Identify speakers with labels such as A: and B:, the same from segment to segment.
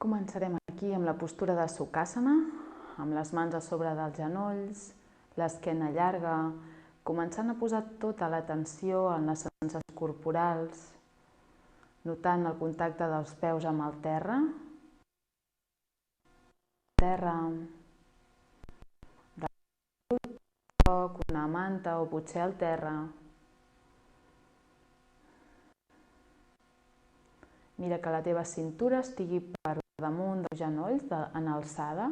A: Començarem aquí amb la postura de Sukhasana, amb les mans a sobre dels genolls, l'esquena llarga, començant a posar tota l'atenció en les sensacions corporals, notant el contacte dels peus amb el terra, una manta o potser el terra. Mira que la teva cintura estigui per damunt dels genolls en alçada.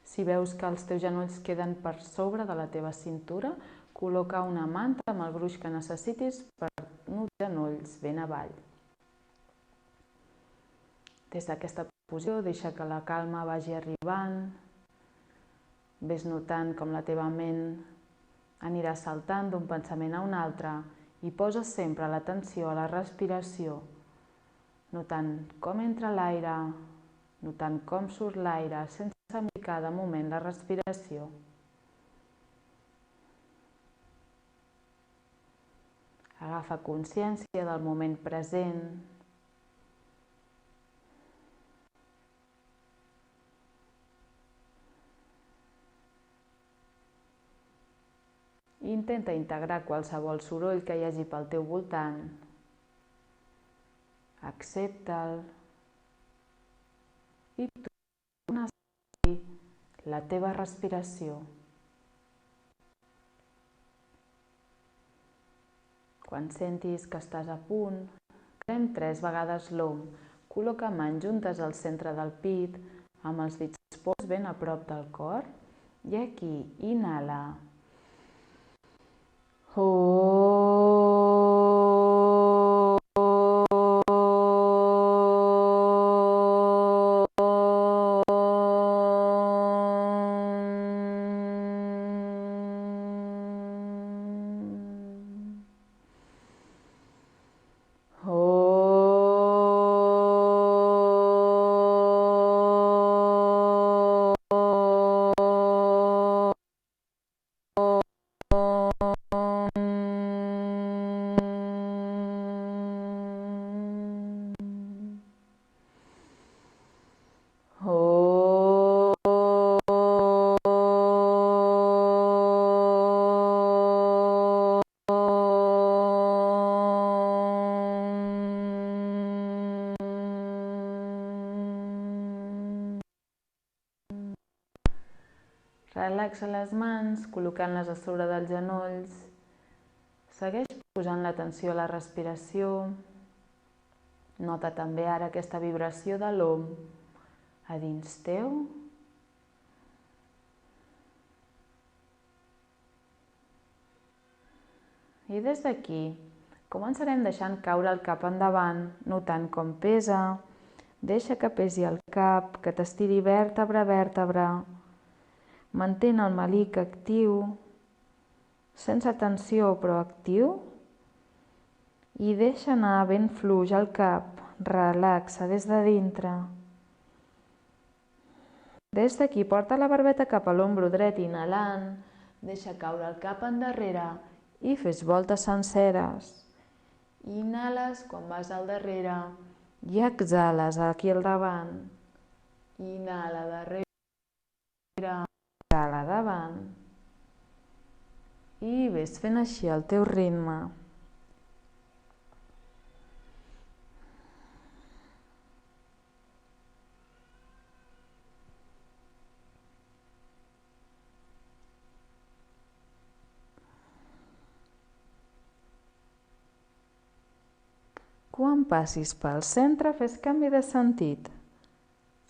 A: Si veus que els teus genolls queden per sobre de la teva cintura, col·loca una manta amb el gruix que necessitis per els genolls ben avall. Des d'aquesta posició deixa que la calma vagi arribant. Ves notant com la teva ment anirà saltant d'un pensament a un altre i posa sempre l'atenció a la respiració, notant com entra l'aire, notant com surt l'aire, sense micar de moment la respiració. Agafa consciència del moment present. Intenta integrar qualsevol soroll que hi hagi pel teu voltant. Accepta'l i torna a sentir la teva respiració. Quan sentis que estàs a punt, crem 3 vegades l'om. Col·loca mans juntes al centre del pit, amb els dits posats ben a prop del cor. I aquí, inhala. Relaxa les mans, col·locant-les a sobre dels genolls. Segueix posant l'atenció a la respiració. Nota també ara aquesta vibració de l'om a dins teu. I des d'aquí començarem deixant caure el cap endavant, notant com pesa. Deixa que pesi el cap, que t'estiri vèrtebra a vèrtebra. Mantén el melic actiu, sense tensió però actiu, i deixa anar ben fluix el cap, relaxa des de dintre. Des d'aquí porta la barbeta cap a l'ombro dret, inhalant, deixa caure el cap endarrere i fes voltes senceres. Inhales quan vas al darrere i exhales aquí al davant. Inhala darrere, exhala davant i ves fent així el teu ritme. Quan passis pel centre, fes canvi de sentit.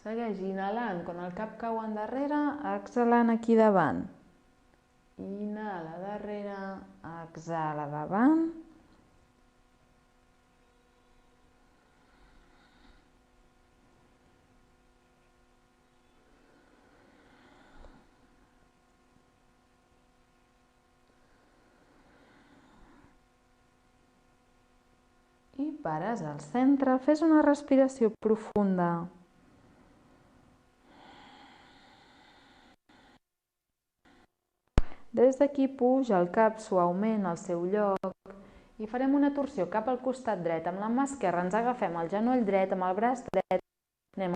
A: Segueix inhalant quan el cap cau endarrere, exhalant aquí davant. Inhala darrere, exhala davant. I pares al centre, fes una respiració profunda. Des d'aquí puja el cap suaument al seu lloc i farem una torsió cap al costat dret. Amb la mà esquerra ens agafem el genoll dret, amb el braç dret anem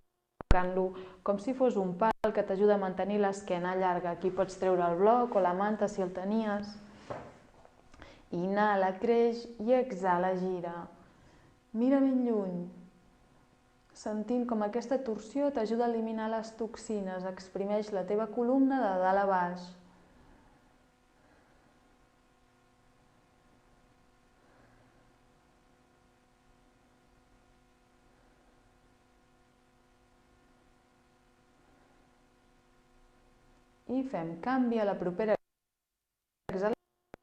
A: col·locant-lo com si fos un pal que t'ajuda a mantenir l'esquena llarga. Aquí pots treure el bloc o la manta si el tenies. Inhala, creix i exhala, gira. Mira ben lluny, sentint com aquesta torsió t'ajuda a eliminar les toxines. Exprimeix la teva columna de dalt a baix. I fem canvi a la propera exhala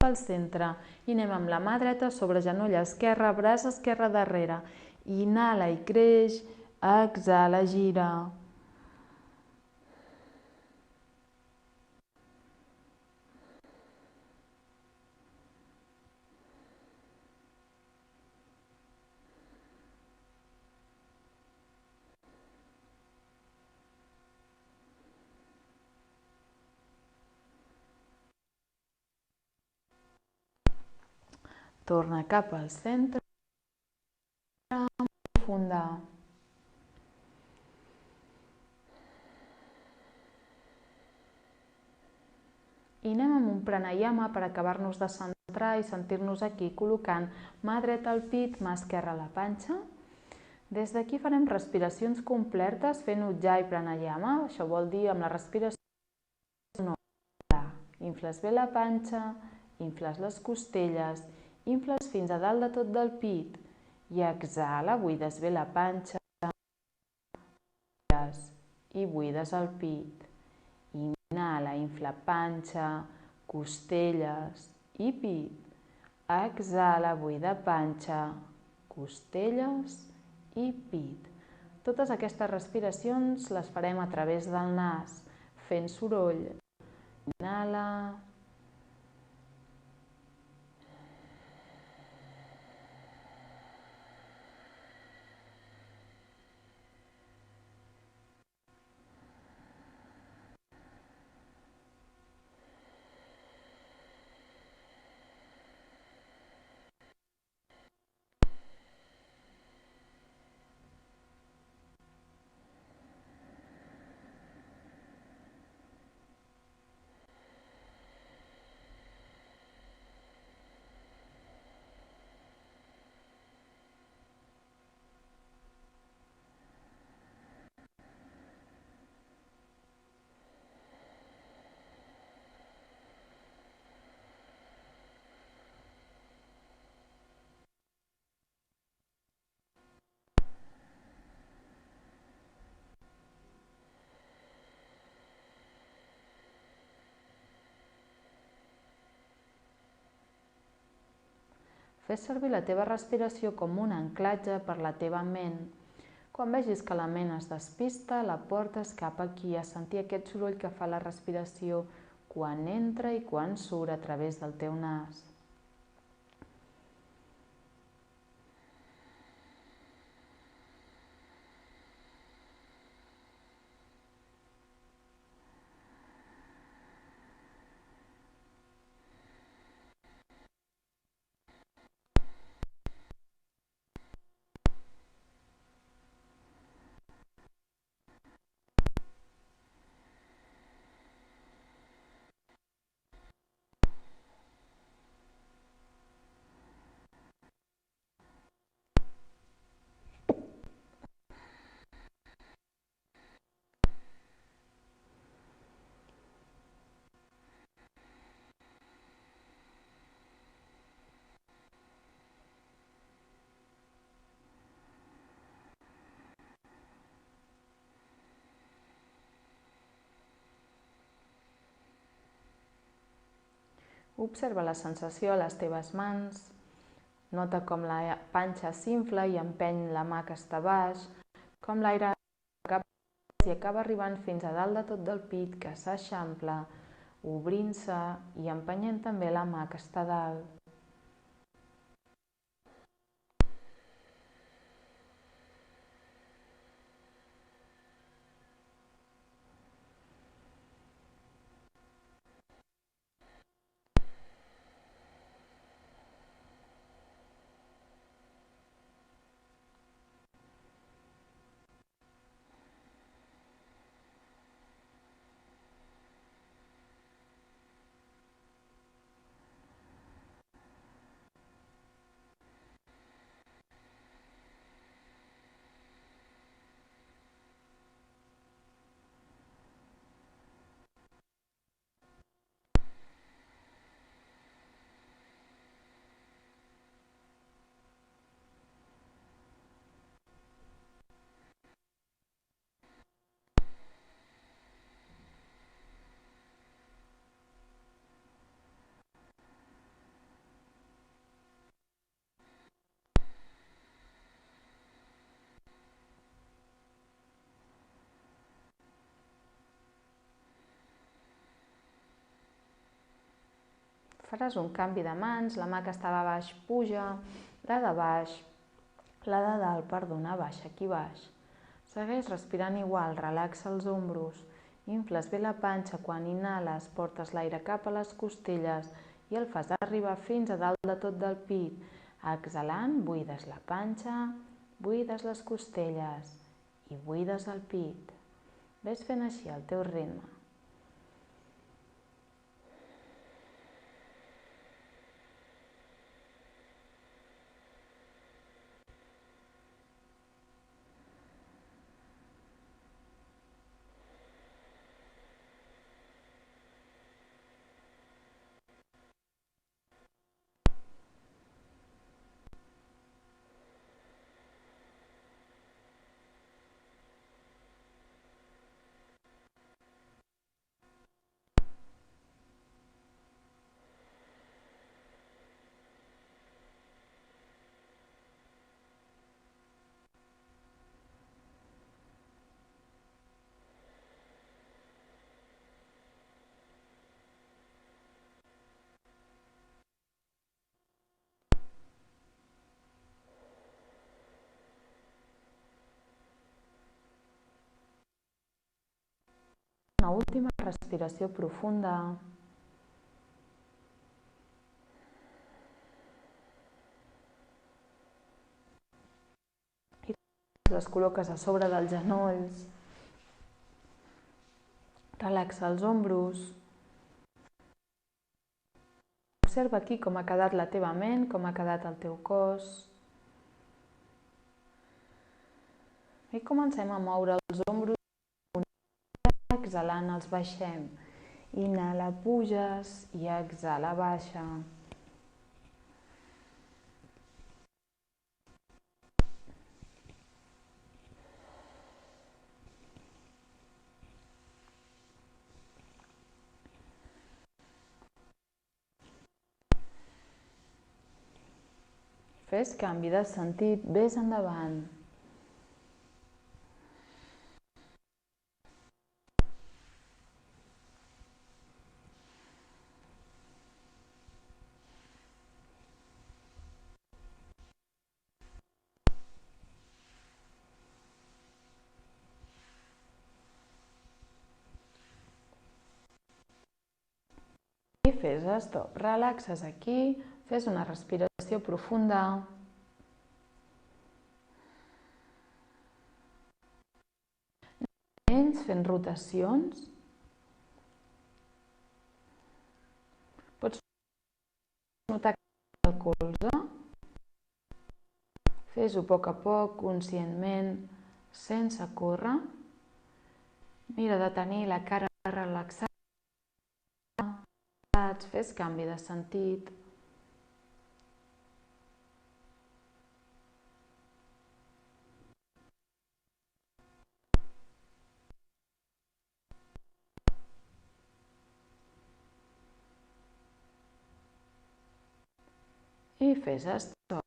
A: pel centre. I anem amb la mà dreta sobre genoll esquerre, braç esquerre darrere. Inhala i creix, exhala, gira. Torna cap al centre, profunda. I anem amb un pranayama per acabar-nos de centrar i sentir-nos aquí, col·locant mà dreta al pit, mà esquerra a la panxa. Des d'aquí farem respiracions completes fent ujjayi pranayama. Això vol dir amb la respiració infles bé la panxa, infles les costelles, infles fins a dalt de tot del pit i exhala, buides bé la panxa i buides el pit. Inhala, infla panxa, costelles i pit. Exhala, buida panxa, costelles i pit. Totes aquestes respiracions les farem a través del nas, fent soroll. Inhala. Fes servir la teva respiració com un anclatge per la teva ment. Quan vegis que la ment es despista, la portes cap aquí, a sentir aquest soroll que fa la respiració quan entra i quan surt a través del teu nas. Observa la sensació a les teves mans, nota com la panxa s'infla i empeny la mà que està baix, com l'aire i acaba arribant fins a dalt de tot del pit, que s'eixampla, obrint-se i empenyent també la mà que està dalt. Faràs un canvi de mans, la mà que estava a baix puja, la de baix, la de dalt, perdona, baixa aquí baix. Segueix respirant igual, relaxa els ombros, infles bé la panxa, quan inhales portes l'aire cap a les costelles i el fas arribar fins a dalt de tot del pit. Exhalant, buides la panxa, buides les costelles i buides el pit. Ves fent així al teu ritme. Una última respiració profunda. I les col·loques a sobre dels genolls. Relaxa els ombros. Observa aquí com ha quedat la teva ment, com ha quedat el teu cos. I comencem a moure els ombros. Exhalant els baixem. Inhala, puges i exhala, baixa. Fes canvi de sentit, ves endavant. I fes stop, relaxes aquí, fes una respiració profunda. Fent rotacions. Pots notar el colze. Fes-ho a poc, conscientment, sense córrer. Mira de tenir la cara relaxada. Fes canvi de sentit. I fes stop.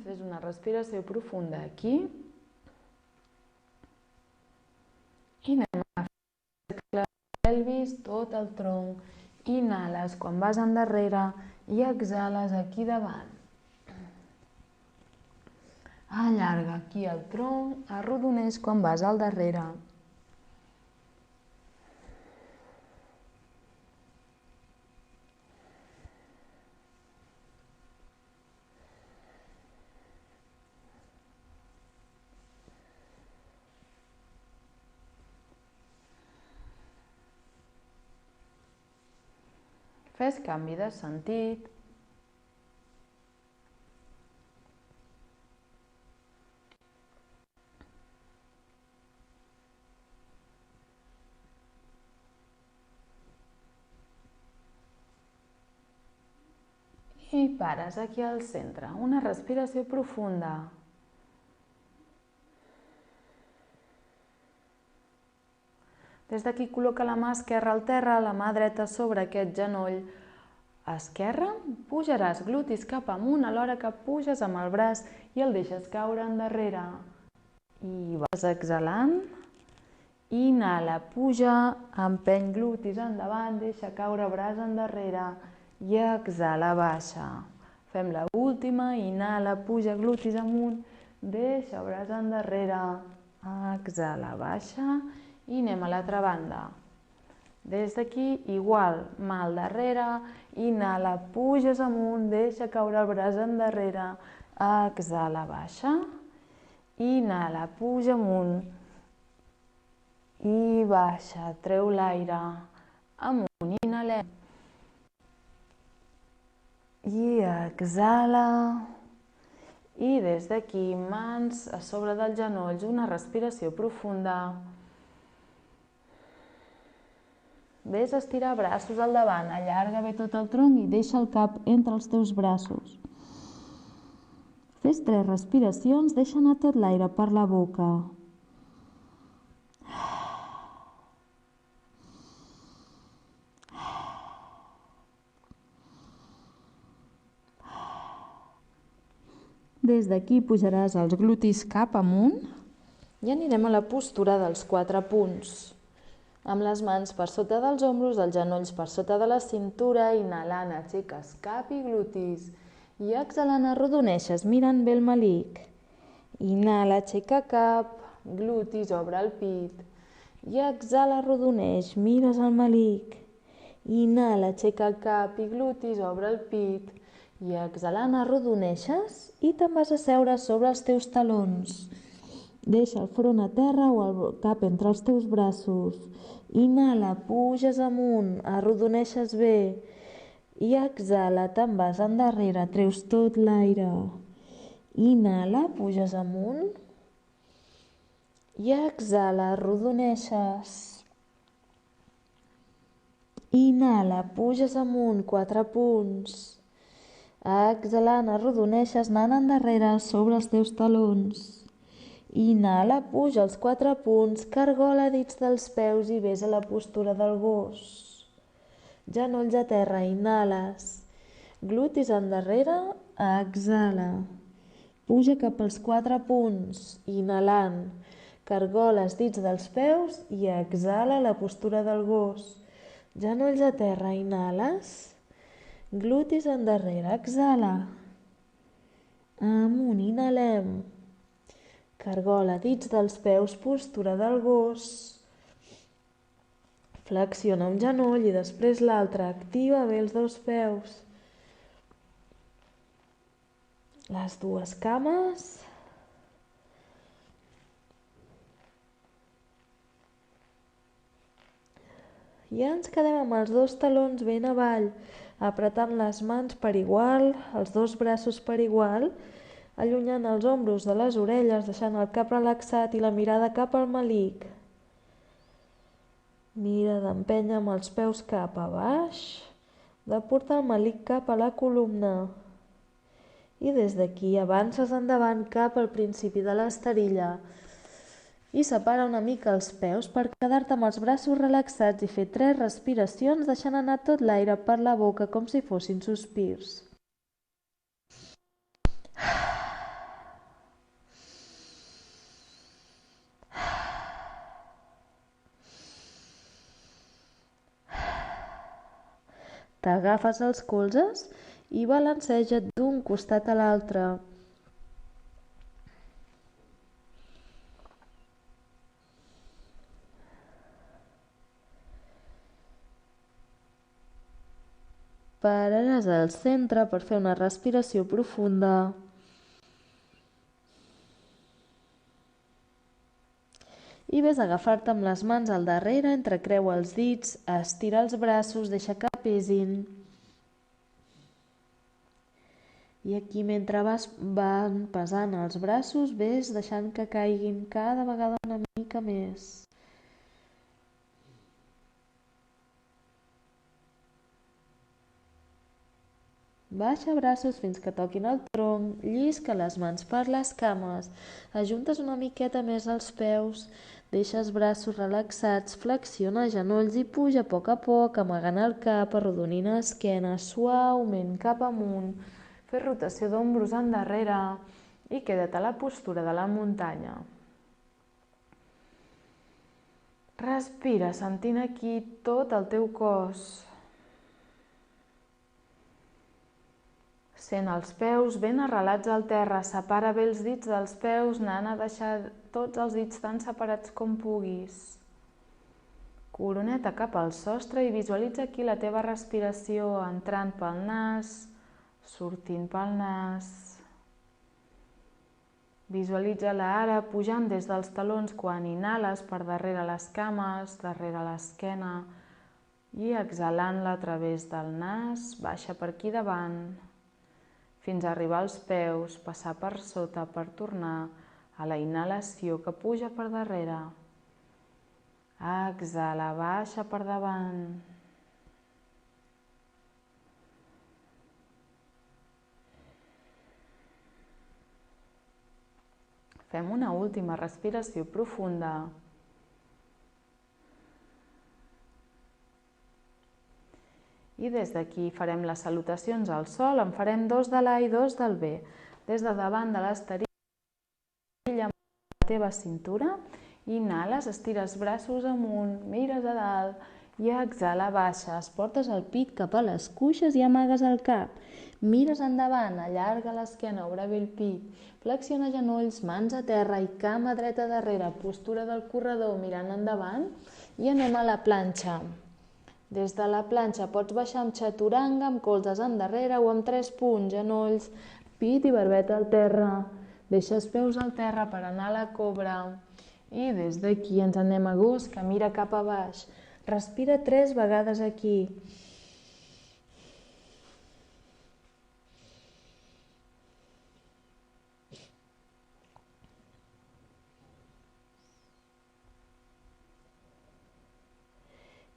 A: Fes una respiració profunda aquí. I anem a fer la pelvis, tot el tronc. Inhales quan vas endarrere i exhales aquí davant. Allarga aquí el tronc, arrodoneix quan vas al darrere. Fes canvi de sentit. I pares aquí al centre, una respiració profunda. Des d'aquí col·loca la mà esquerra al terra, la mà dreta sobre aquest genoll esquerre, pujaràs glutis cap amunt alhora que puges amb el braç i el deixes caure endarrere. I vas exhalant Inhala, puja, empeny glutis endavant, deixa caure braç endarrere i exhala, baixa. Fem l'última, inhala, puja, glutis amunt, deixa braç endarrere, exhala, baixa i anem a l'altra banda. Des d'aquí, igual, mà al darrere, inhala, puges amunt, deixa caure el braç endarrere, exhala, baixa, inhala, puja amunt i baixa, treu l'aire, amunt, inhalem i exhala. I des d'aquí, mans a sobre dels genolls, una respiració profunda. Ves a estirar braços al davant, allarga bé tot el tronc i deixa el cap entre els teus braços. Fes 3 respiracions, deixa anar tot l'aire per la boca. Des d'aquí pujaràs els glutis cap amunt i anirem a la postura dels 4 punts. Amb les mans per sota dels ombros, els genolls per sota de la cintura, inhalant aixeques cap i glutis i exhalant arrodoneixes mirant bé el melic. Inhala, aixeca cap, glutis, obre el pit i exhala, arrodoneix, mires el melic. Inhala, aixeca el cap i glutis, obre el pit i exhalant arrodoneixes i te'n vas a seure sobre els teus talons. Deixa el front a terra o el cap entre els teus braços. Inhala, puges amunt, arrodoneixes bé. I exhala, te'n vas endarrere, treus tot l'aire. Inhala, puges amunt. I exhala, arrodoneixes. Inhala, puges amunt, 4 punts. Exhalant, arrodoneixes, anant endarrere sobre els teus talons. Inhala, puja els 4 punts, cargola dits dels peus i ves a la postura del gos. Genolls a terra, inhales. Glutis endarrere, exhala. Puja cap als 4 punts, inhalant. Cargoles dits dels peus i exhala la postura del gos. Genolls a terra, inhales. Glutis endarrere, exhala. Amunt, inhalem. Cargola dits dels peus, postura del gos. Flexiona un genoll i després l'altre. Activa bé els 2 peus. Les 2 cames. I ens quedem amb els 2 talons ben avall, apretant les mans per igual, els 2 braços per igual, allunyant els ombros de les orelles, deixant el cap relaxat i la mirada cap al melic. Mira d'empènyer amb els peus cap a baix, de portar el melic cap a la columna. I des d'aquí avances endavant cap al principi de l'esterilla i separa una mica els peus per quedar-te amb els braços relaxats i fer 3 respiracions deixant anar tot l'aire per la boca com si fossin sospirs. T'agafes els colzes i balanceja't d'un costat a l'altre. Pararàs al centre per fer una respiració profunda. I ves a agafar-te amb les mans al darrere, entrecreua els dits, estira els braços, deixa que pesin. I aquí mentre van pesant els braços, ves deixant que caiguin cada vegada una mica més. Baixa braços fins que toquin el tronc, llisca les mans per les cames, ajuntes una miqueta més els peus, deixa els braços relaxats, flexiona genolls i puja a poc, amagant el cap, arrodonint l'esquena, suaument cap amunt, fes rotació d'ombros endarrere i queda't a la postura de la muntanya. Respira, sentint aquí tot el teu cos. Sent els peus ben arrelats al terra, separa bé els dits dels peus, anant a deixar tots els dits tan separats com puguis. Coroneta cap al sostre i visualitza aquí la teva respiració entrant pel nas, sortint pel nas. Visualitza-la ara pujant des dels talons quan inhales per darrere les cames, darrere l'esquena i exhalant-la a través del nas, baixa per aquí davant, fins a arribar als peus, passar per sota per tornar a la inhalació que puja per darrere. Exhala, baixa per davant. Fem una última respiració profunda. I des d'aquí farem les salutacions al sol, en farem 2 de l'A i 2 del B. Des de davant de l'esterilla amb la teva cintura, inhales, estires braços amunt, mires a dalt i exhala, baixes, portes el pit cap a les cuixes i amagues el cap. Mires endavant, allarga l'esquena, obre bé el pit, flexiona genolls, mans a terra i cama dreta darrere, postura del corredor mirant endavant i anem a la planxa. Des de la planxa pots baixar amb chaturanga, amb colzes endarrere o amb 3 punts, genolls, pit i barbeta al terra. Deixes peus al terra per anar a la cobra. I des d'aquí ens anem a gos, que mira cap a baix. Respira 3 vegades aquí.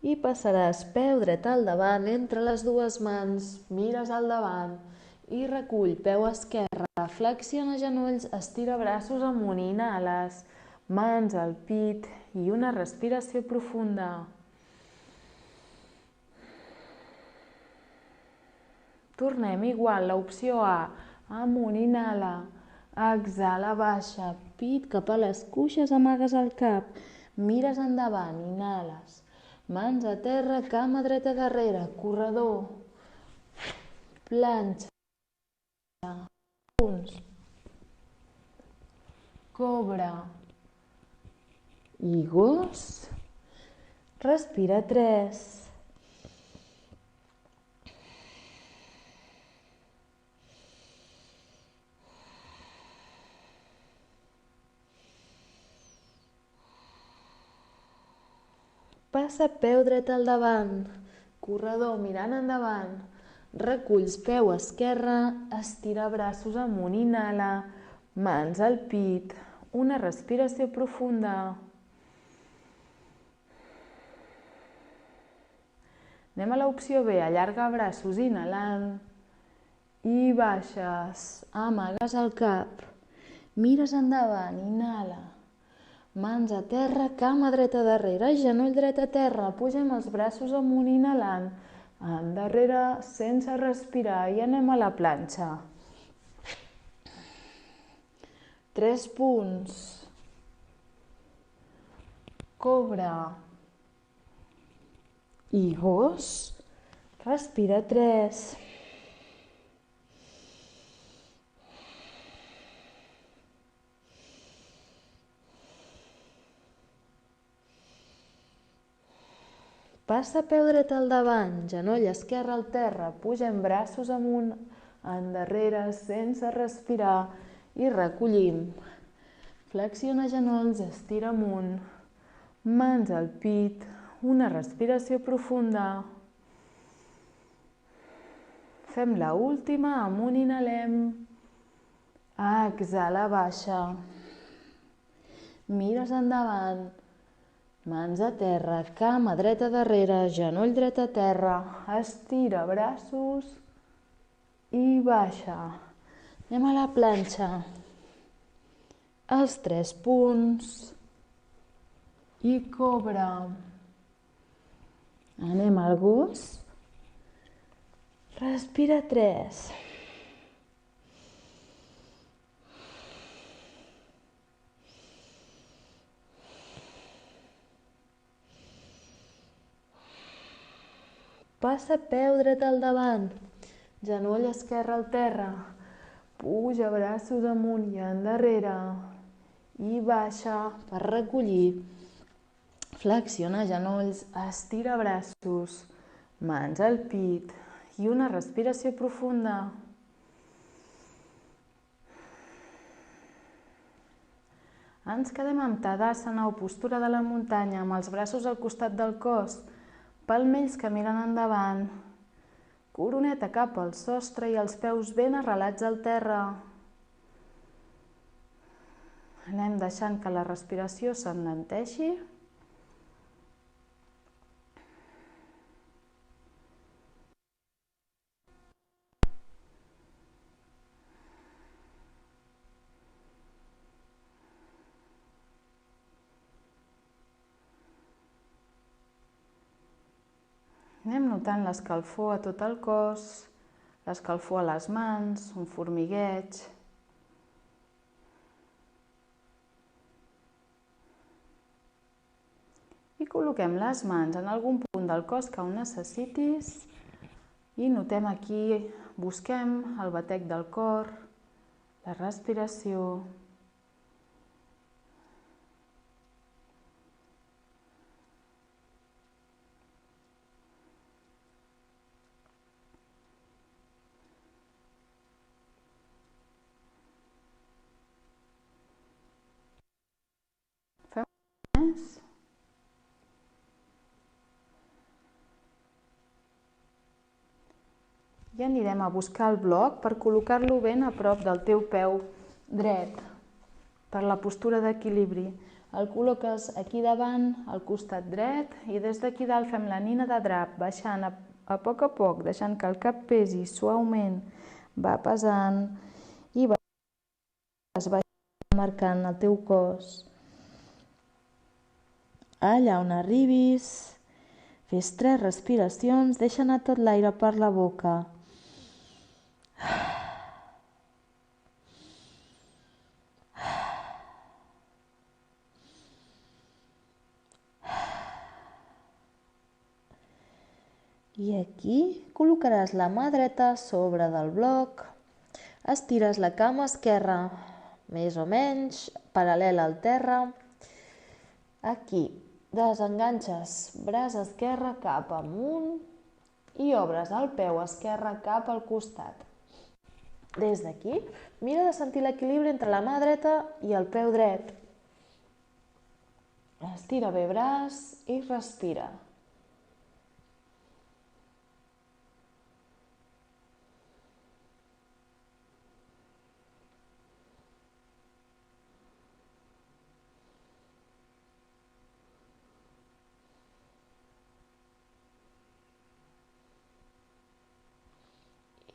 A: I passaràs peu dret al davant, entre les dues mans, mires al davant i recull peu esquerre, flexiona genolls, estira braços amunt i inhales, mans al pit i una respiració profunda. Tornem igual, l'opció A, amunt, inhala, exhala, baixa, pit cap a les cuixes, amagues el cap, mires endavant, inhales. Mans a terra, cama dreta darrere, corredor, planxa, punts, cobra i gos. Respira 3. Passa peu dret al davant, corredor mirant endavant, reculls peu esquerre, estira braços amunt, inhala, mans al pit, una respiració profunda. Anem a l'opció B, allarga braços inhalant i baixes, amagues el cap, mires endavant, inhala. Mans a terra, cama dreta darrere, genoll dret a terra, pugem els braços amunt inhalant, endarrere sense respirar i anem a la planxa. 3 punts, cobra i gos, respira 3. Passa peu dret al davant, genoll esquerre al terra, pugem braços amunt, endarrere, sense respirar i recollim. Flexiona genolls, estira amunt, mans al pit, una respiració profunda. Fem la última, amunt inhalem, exhala, baixa. Mires endavant. Mans a terra, cama dreta darrere, genoll dret a terra, estira braços i baixa. Anem a la planxa. Els 3 punts i cobra. Anem al gos. Respira 3.
B: Passa peu dret al davant, genoll esquerre al terra, puja braços amunt i endarrere i baixa per recollir. Flexiona genolls, estira braços, mans al pit i una respiració profunda. Ens quedem amb Tadasana o postura de la muntanya, amb els braços al costat del cos, palmells que miren endavant, coroneta cap al sostre i els peus ben arrelats al terra. Anem deixant que la respiració s'enlenteixi. Anem notant l'escalfor a tot el cos, l'escalfor a les mans, un formigueig. I col·loquem les mans en algun punt del cos que ho necessitis i notem aquí, busquem el batec del cor, la respiració. Fem més. I anirem a buscar el bloc per col·locar-lo ben a prop del teu peu dret, per la postura d'equilibri. El col·loques aquí davant, al costat dret, i des d'aquí dalt fem la nina de drap, baixant a poc, deixant que el cap pesi suaument, va pesant i vas baixant, marcant el teu cos. Allà on arribis, fes 3 respiracions, deixa anar tot l'aire per la boca. I aquí col·locaràs la mà dreta sobre del bloc, estires la cama esquerra més o menys paral·lela al terra. Aquí desenganxes braç esquerre cap amunt i obres el peu esquerre cap al costat. Des d'aquí, mira de sentir l'equilibri entre la mà dreta i el peu dret. Estira bé braç i respira.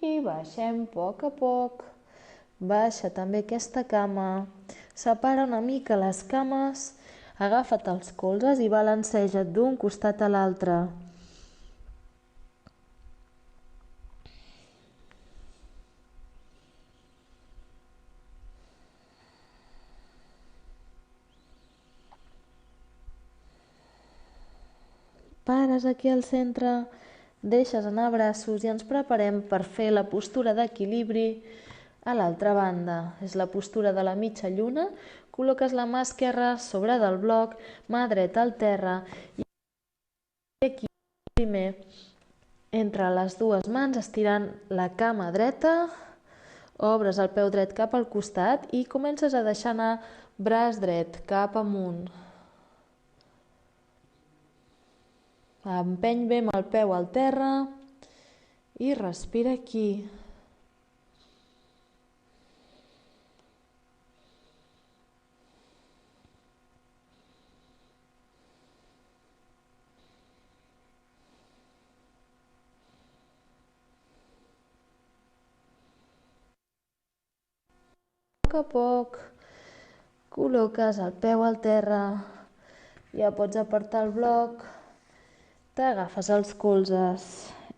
B: I baixem a poc. Baixa també aquesta cama. Separa una mica les cames, agafa't els colzes i balanceja't d'un costat a l'altre. Pares aquí al centre, deixes anar braços i ens preparem per fer la postura d'equilibri a l'altra banda. És la postura de la mitja lluna. Col·loques la mà esquerra sobre del bloc, mà dreta al terra i aquí primer entre les dues mans estirant la cama dreta, obres el peu dret cap al costat i comences a deixar anar braç dret cap amunt. Empeny bé amb el peu al terra i respira aquí. A poc col·loques el peu al terra, ja pots apartar el bloc, t'agafes els colzes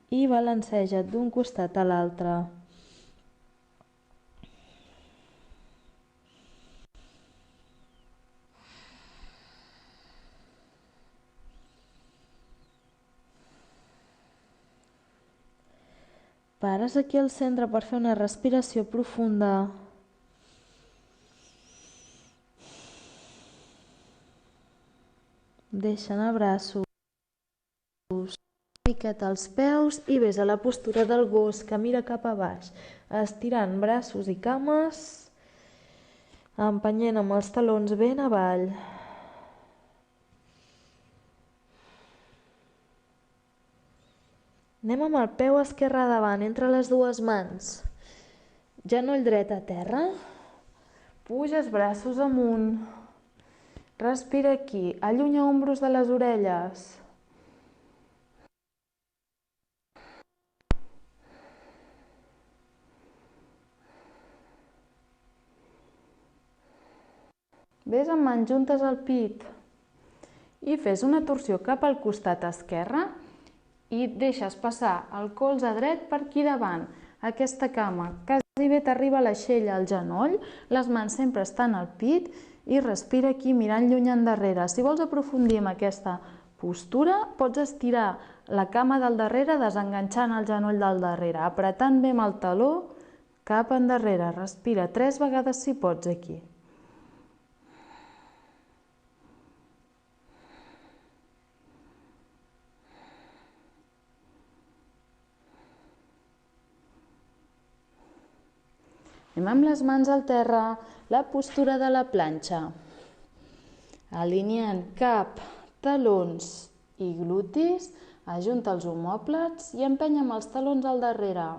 B: i balanceja't d'un costat a l'altre. Pares aquí al centre per fer una respiració profunda. Deixa anar braços, una miqueta els peus i ves a la postura del gos que mira cap a baix, estirant braços i cames, empenyent amb els talons ben avall. Anem amb el peu esquerre davant, entre les dues mans. Genoll dret a terra.
A: Puges braços amunt. Respira aquí, allunya ombros de les orelles. Ves amb mans juntes al pit i fes una torsió cap al costat esquerre i deixes passar el colze dret per aquí davant, aquesta cama. Quasi bé t'arriba a l'aixella, al genoll, les mans sempre estan al pit i respira aquí mirant lluny endarrere. Si vols aprofundir en aquesta postura, pots estirar la cama del darrere desenganxant el genoll del darrere, apretant bé amb el taló cap endarrere. Respira 3 vegades si pots aquí. Anem amb les mans al terra, la postura de la planxa. Alineant cap, talons i glutis, ajunta els omòplats i empeny amb els talons al darrere.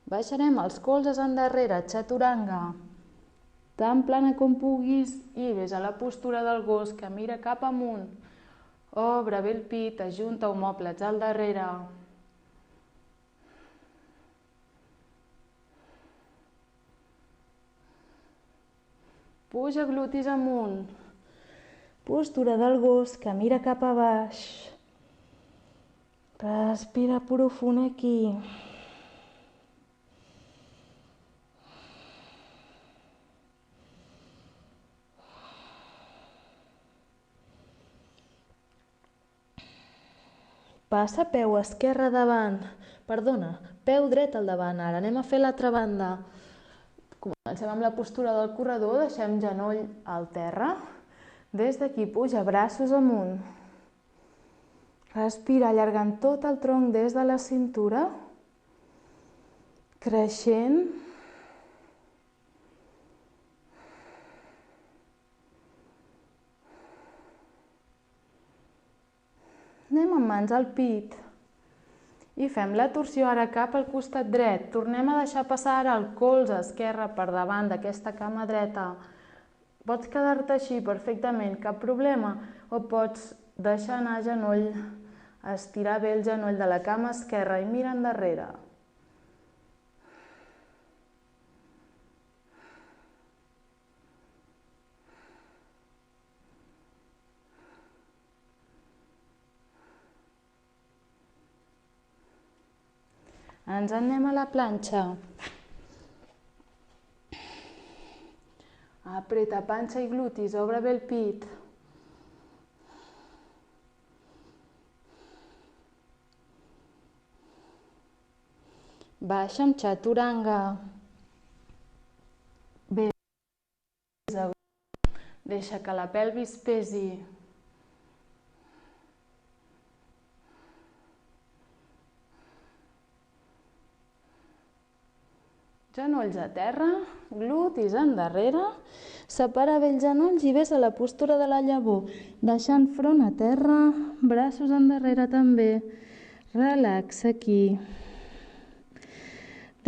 A: Baixarem els colzes endarrere, chaturanga. Tan plana com puguis i ves a la postura del gos que mira cap amunt. Obre bé el pit, ajunta omòplats al darrere. Puja glutis amunt. Postura del gos que mira cap a baix. Respira profund aquí. Passa peu esquerre davant, peu dret al davant. Ara anem a fer l'altra banda. Comencem amb la postura del corredor, deixem genoll al terra. Des d'aquí puja braços amunt. Respira allargant tot el tronc des de la cintura, creixent. Anem amb mans al pit i fem la torsió ara cap al costat dret. Tornem a deixar passar ara el colze esquerre per davant d'aquesta cama dreta. Pots quedar-te així perfectament, cap problema, o pots deixar anar genoll, estirar bé el genoll de la cama esquerra i mira endarrere. Ens anem a la planxa. Apreta panxa i glutis, obre bé el pit. Baixa amb chaturanga. Bé. Deixa que la pelvis pesi. Genolls a terra, glutis endarrere, separa bé els genolls i ves a la postura de la llavor, deixant front a terra, braços endarrere també. Relaxa aquí.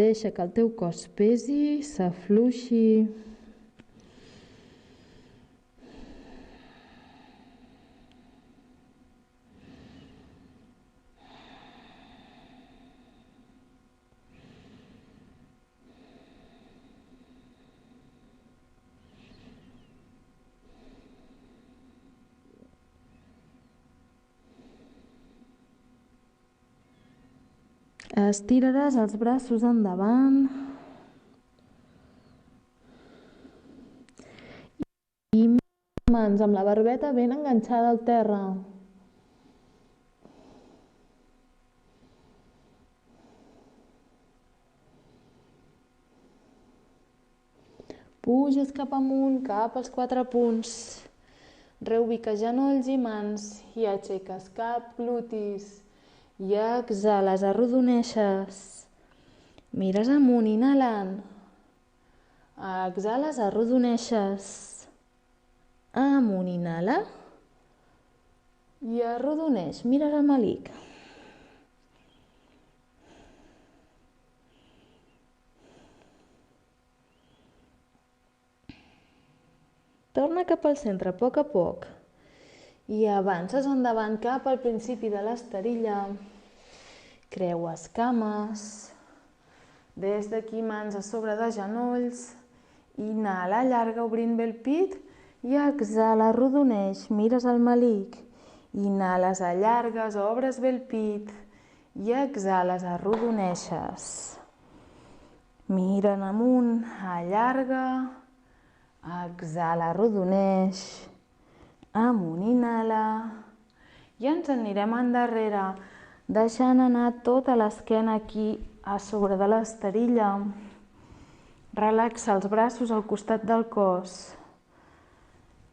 A: Deixa que el teu cos pesi, s'afluixi. Estiraràs els braços endavant.
B: mans amb la barbeta ben enganxada al terra. Puges cap amunt, cap als 4 punts. Reubica genolls i mans i aixeques cap, glutis. I exhales, arrodoneixes. Mires amunt, inhalant. Exhales, arrodoneixes. Amunt, inhala. I arrodoneix, mires el melic. Torna cap al centre a poc i avances endavant cap al principi de l'esterilla. Creues cames. Des d'aquí mans a sobre de genolls. Inhala, allarga obrint bé el pit i exhala, arrodoneix, mires el melic. Inhales, allargues, obres bé el pit i exhales, arrodoneixes. Mira'n amunt, allarga. Exhala, arrodoneix, amunt, inhala, i ens anirem endarrere, deixant anar tota l'esquena aquí a sobre de l'esterilla. Relaxa els braços al costat del cos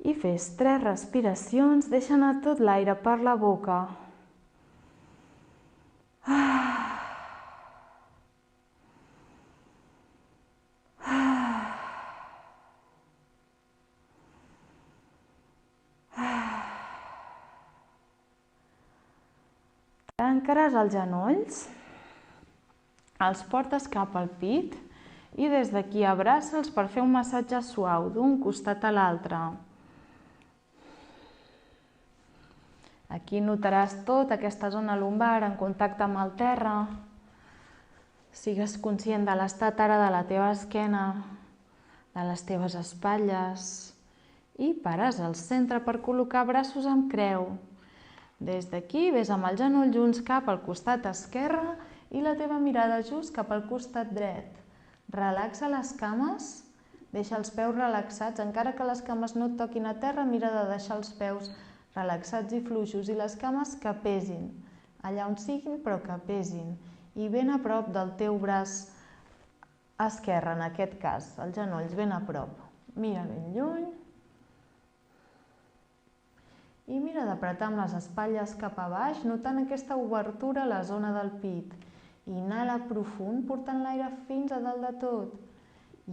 B: i fes 3 respiracions, deixa anar tot l'aire per la boca. Tancaràs els genolls, els portes cap al pit i des d'aquí abraça'ls per fer un massatge suau d'un costat a l'altre. Aquí notaràs tota aquesta zona lumbar en contacte amb el terra. Sigues conscient de l'estat ara de la teva esquena, de les teves espatlles i pares al centre per col·locar braços en creu. Des d'aquí ves amb els genolls junts cap al costat esquerre i la teva mirada just cap al costat dret. Relaxa les cames, deixa els peus relaxats, encara que les cames no et toquin a terra, mira de deixar els peus relaxats i fluixos i les cames que pesin, allà on siguin però que pesin, i ben a prop del teu braç esquerre, en aquest cas, els genolls ben a prop. Mira ben lluny. I mira d'apretar amb les espatlles cap a baix, notant aquesta obertura a la zona del pit. Inhala profund, portant l'aire fins a dalt de tot.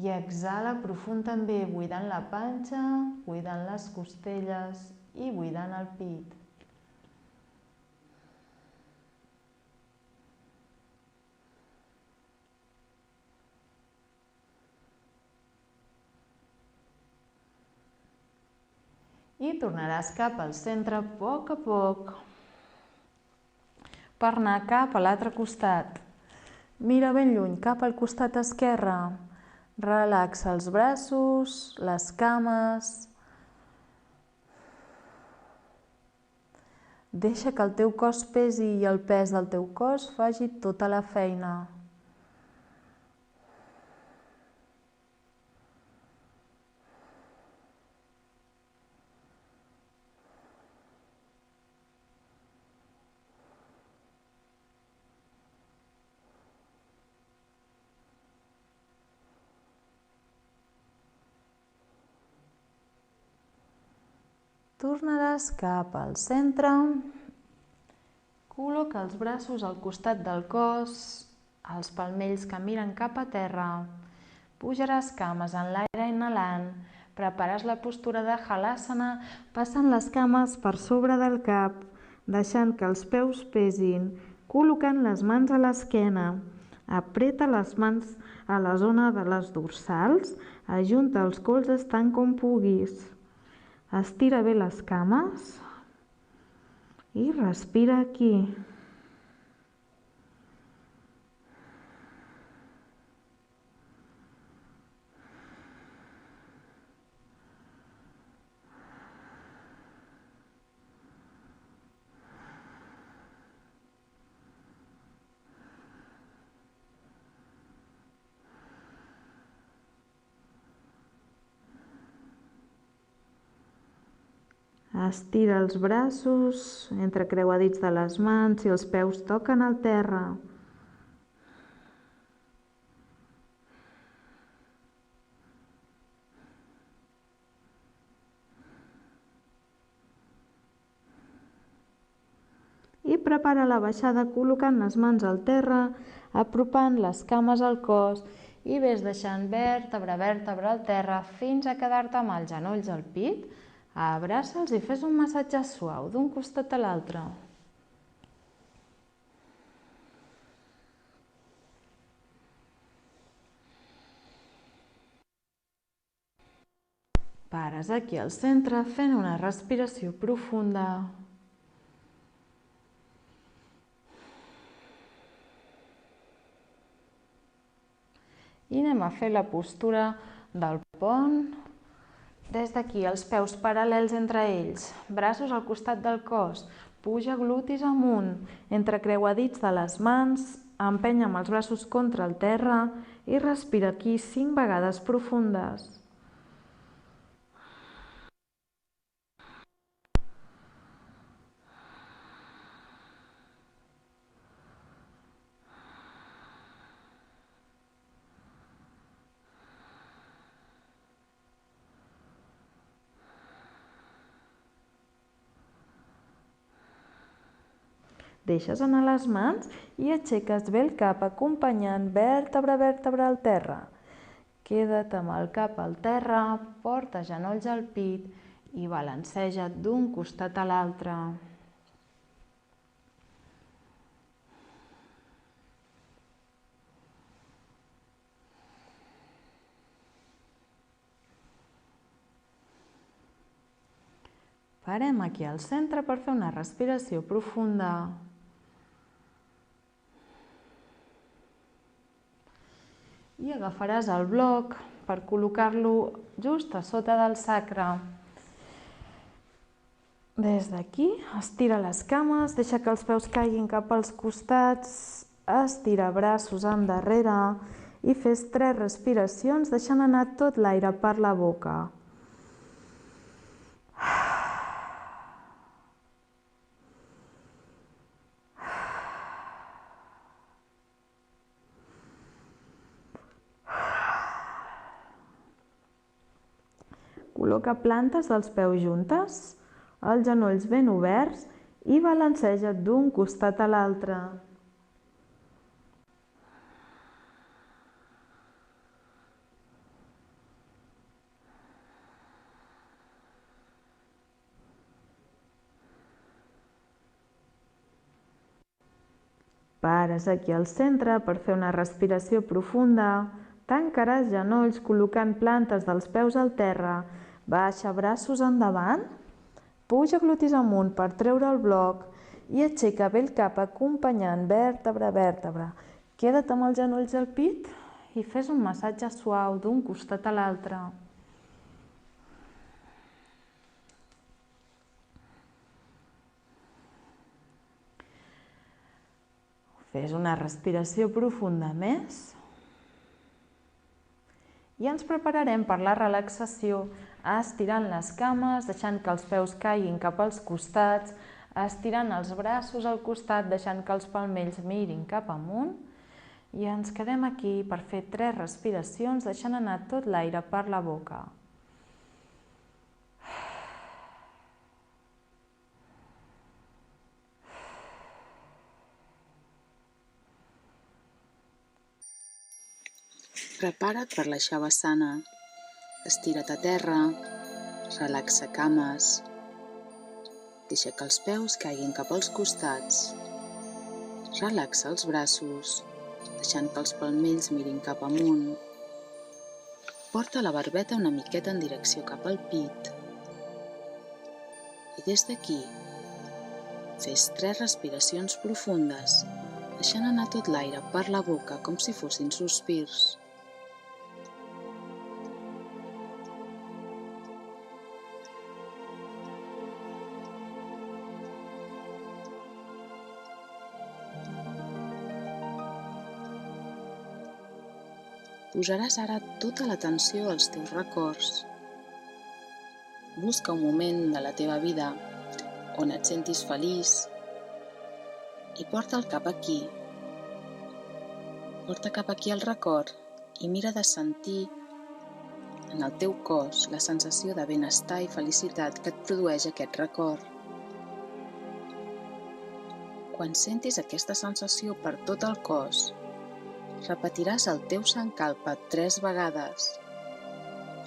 B: I exhala profund també, buidant la panxa, buidant les costelles i buidant el pit. I tornaràs cap al centre a poc, per anar cap a l'altre costat. Mira ben lluny, cap al costat esquerre. Relaxa els braços, les cames. Deixa que el teu cos pesi i el pes del teu cos faci tota la feina. Tornaràs cap al centre, col·loca els braços al costat del cos, els palmells que miren cap a terra, pujaràs cames en l'aire inhalant, prepares la postura de Halasana, passant les cames per sobre del cap, deixant que els peus pesin, col·locant les mans a l'esquena, apreta les mans a la zona de les dorsals, ajunta els colzes tant com puguis. Estira bé les cames i respira aquí.
A: Estira els braços, entrecreuadits de les mans i els peus toquen el terra. I prepara la baixada col·locant les mans al terra, apropant les cames al cos i ves deixant vèrtebra a vèrtebra al terra fins a quedar-te amb els genolls al pit. Abraça'ls i fes un massatge suau d'un costat a l'altre. Pares aquí al centre fent una respiració profunda. I anem a fer la postura del pont. Des d'aquí els peus paral·lels entre ells, braços al costat del cos, puja glutis amunt, entrecreuadits de les mans, empenya amb els braços contra el terra i respira aquí 5 vegades profundes. Deixes anar les mans i aixeques bé el cap acompanyant vèrtebra a vèrtebra al terra. Queda't amb el cap al terra, porta genolls al pit i balanceja't d'un costat a l'altre. Parem aquí al centre per fer una respiració profunda. I agafaràs el bloc per col·locar-lo just a sota del sacre. Des d'aquí, estira les cames, deixa que els peus caiguin cap als costats, estira braços endarrere i fes 3 respiracions deixant anar tot l'aire per la boca. Col·loca plantes dels peus juntes, els genolls ben oberts i balanceja't d'un costat a l'altre. Pares aquí al centre per fer una respiració profunda. Tancaràs genolls col·locant plantes dels peus al terra. Baixa braços endavant, puja glutis amunt per treure el bloc i aixeca bé el cap acompanyant vèrtebra a vèrtebra. Queda't amb els genolls al pit i fes un massatge suau d'un costat a l'altre. Fes una respiració profunda més. I ens prepararem per la relaxació estirant les cames, deixant que els peus caiguin cap als costats, estirant els braços al costat, deixant que els palmells mirin cap amunt. I ens quedem aquí per fer 3 respiracions, deixant anar tot l'aire per la boca.
C: Prepara't per la shavasana. Estira't a terra, relaxa cames, deixa que els peus caiguin cap als costats, relaxa els braços, deixant que els palmells mirin cap amunt. Porta la barbeta una miqueta en direcció cap al pit. I des d'aquí, fes 3 respiracions profundes, deixant anar tot l'aire per la boca com si fossin sospirs. Posaràs ara tota l'atenció als teus records. Busca un moment de la teva vida on et sentis feliç i porta'l cap aquí. Porta cap aquí el record i mira de sentir en el teu cos la sensació de benestar i felicitat que et produeix aquest record. Quan sentis aquesta sensació per tot el cos, repetiràs el teu Sankalpa 3 vegades.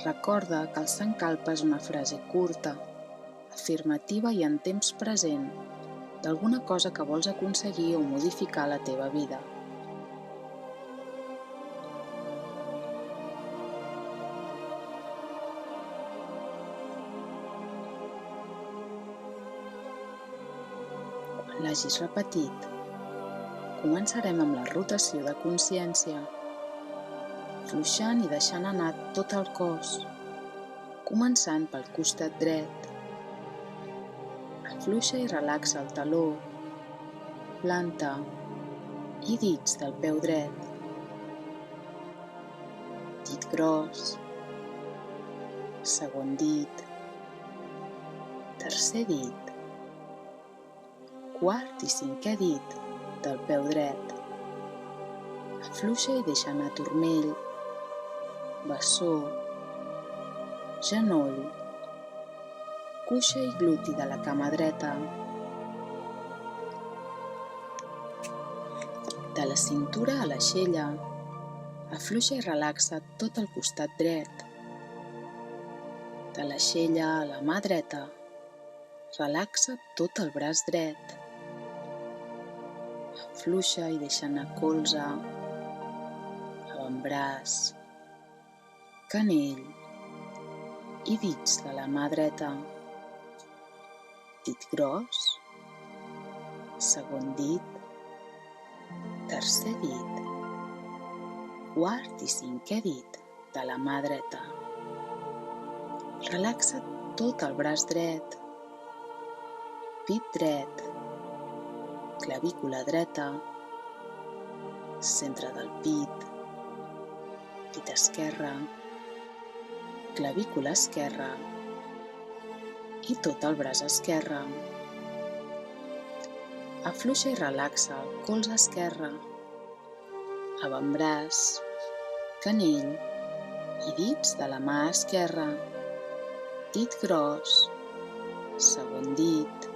C: Recorda que el Sankalpa és una frase curta, afirmativa i en temps present d'alguna cosa que vols aconseguir o modificar a la teva vida. Quan l'hagis repetit, començarem amb la rotació de consciència, fluixant i deixant anar tot el cos, començant pel costat dret. Afluixa i relaxa el taló, planta i dits del peu dret. Dit gros, segon dit, tercer dit, quart i cinquè dit del peu dret. Afluixa i deixa anar turmell, bessó, genoll, cuixa i gluti de la cama dreta. De la cintura a l'aixella, afluixa i relaxa tot el costat dret. De l'aixella a la mà dreta, relaxa tot el braç dret. Afluixa i deixa anar colze, avantbraç, canell i dits de la mà dreta. Dit gros, segon dit, tercer dit, quart i cinquè dit de la mà dreta. Relaxa tot el braç dret, pit dret, clavícula dreta, centre del pit esquerre, clavícula esquerra i tot el braç esquerre. Afluixa i relaxa el colze esquerre, avantbraç, canell i dits de la mà esquerra, dit gros, segon dit,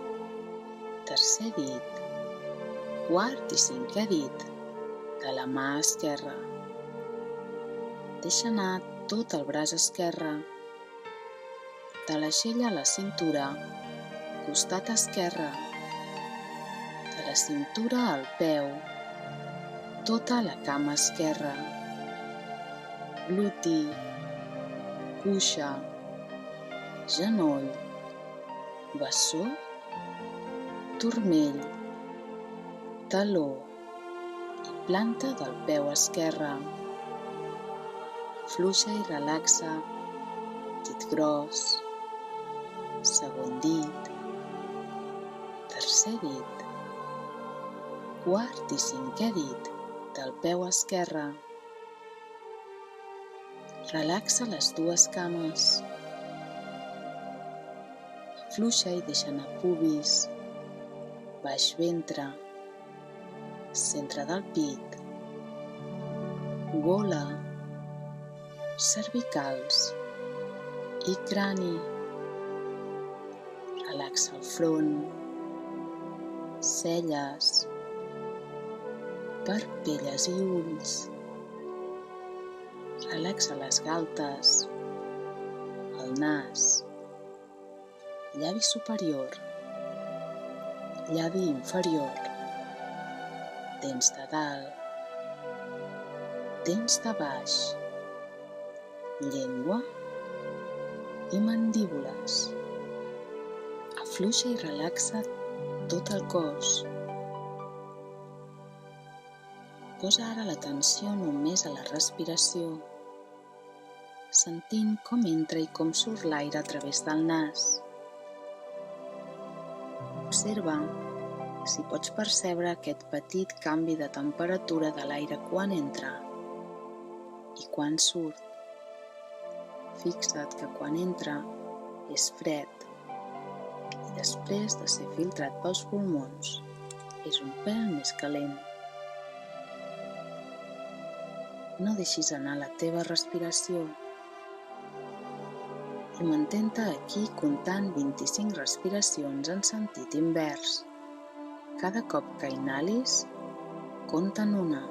C: tercer dit, quart i cinquè dit de la mà esquerra. Deixa anar tot el braç esquerre, de l'aixella a la cintura, costat esquerre, de la cintura al peu, tota la cama esquerra, gluti, cuixa, genoll, bessó, turmell, taló i planta del peu esquerre. Afluixa i relaxa dit gros, segon dit, tercer dit, quart i cinquè dit del peu esquerre. Relaxa les dues cames. Afluixa i deixa anar pubis, baix ventre, centre del pit, gola, cervicals i crani. Relaxa el front, celles, parpelles i ulls. Relaxa les galtes, el nas, llavi superior, llavi inferior, dents de dalt, dents de baix, llengua i mandíbules. Afluixa i relaxa tot el cos. Posa ara l'atenció només a la respiració, sentint com entra i com surt l'aire a través del nas. Observa si pots percebre aquest petit canvi de temperatura de l'aire quan entra i quan surt. Fixa't que quan entra és fred i després de ser filtrat pels pulmons és un pèl més calent. No deixis anar la teva respiració i mantén-te aquí comptant 25 respiracions en sentit invers. Cada cop que inhalis, compta'n una.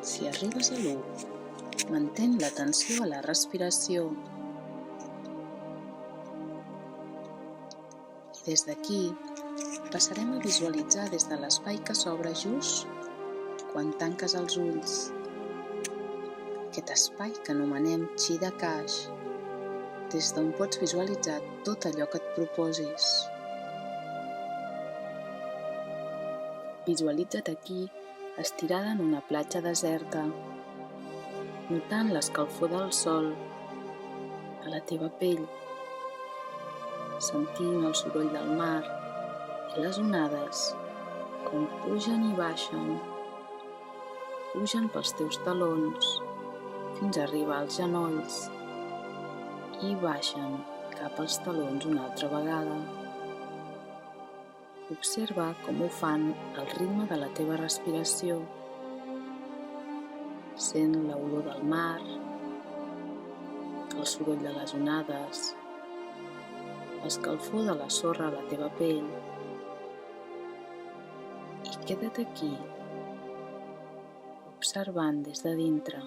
C: Si arribes a l'1, mantén l'atenció a la respiració. I des d'aquí passarem a visualitzar des de l'espai que s'obre just quan tanques els ulls. Aquest espai que anomenem Chi de Caix, des d'on pots visualitzar tot allò que et proposis. Visualitza't aquí, estirada en una platja deserta, notant l'escalfor del sol a la teva pell, sentint el soroll del mar i les onades com pugen i baixen. Pugen pels teus talons fins a arribar als genolls i baixen cap als talons una altra vegada. Observa com ho fan al ritme de la teva respiració. Sent l'olor del mar, el soroll de les onades, l'escalfor de la sorra a la teva pell. I queda't aquí, observant des de dintre.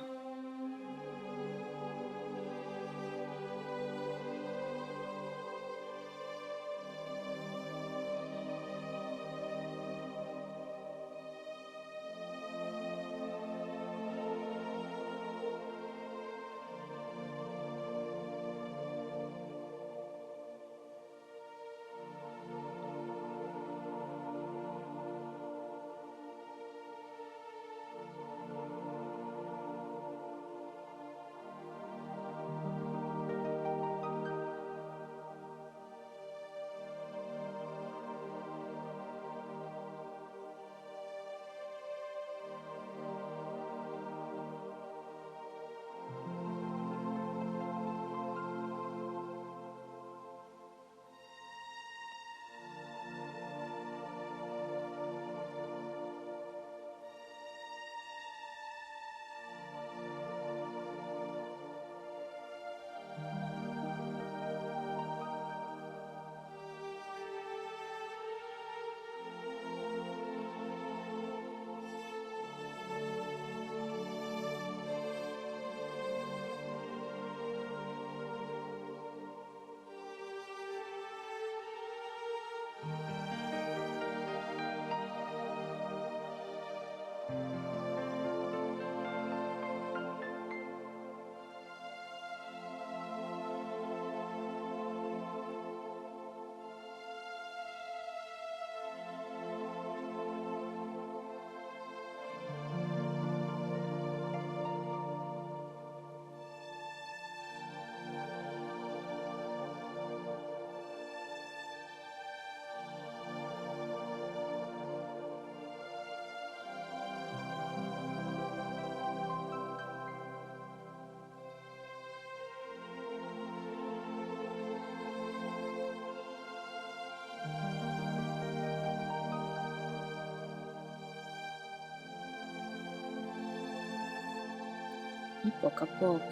C: I a poc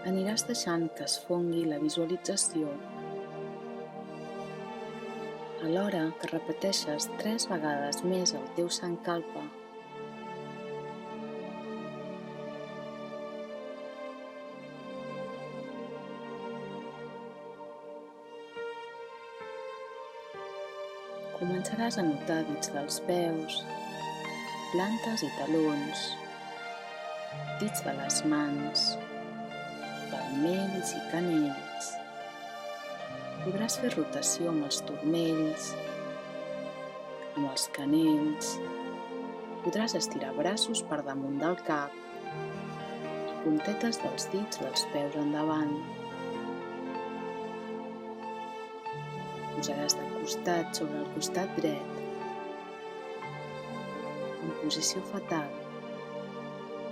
C: aniràs deixant que es fongui la visualització, alhora que repeteixes 3 vegades més el teu sankalpa. Començaràs a notar dits dels peus, plantes i talons, dits de les mans, palmells i canells. Podràs fer rotació amb els turmells, amb els canells. Podràs estirar braços per damunt del cap i puntetes dels dits dels peus endavant. Posaràs de costat sobre el costat dret, en posició fetal,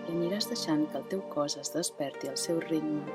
C: i aniràs deixant que el teu cos es desperti al seu ritme.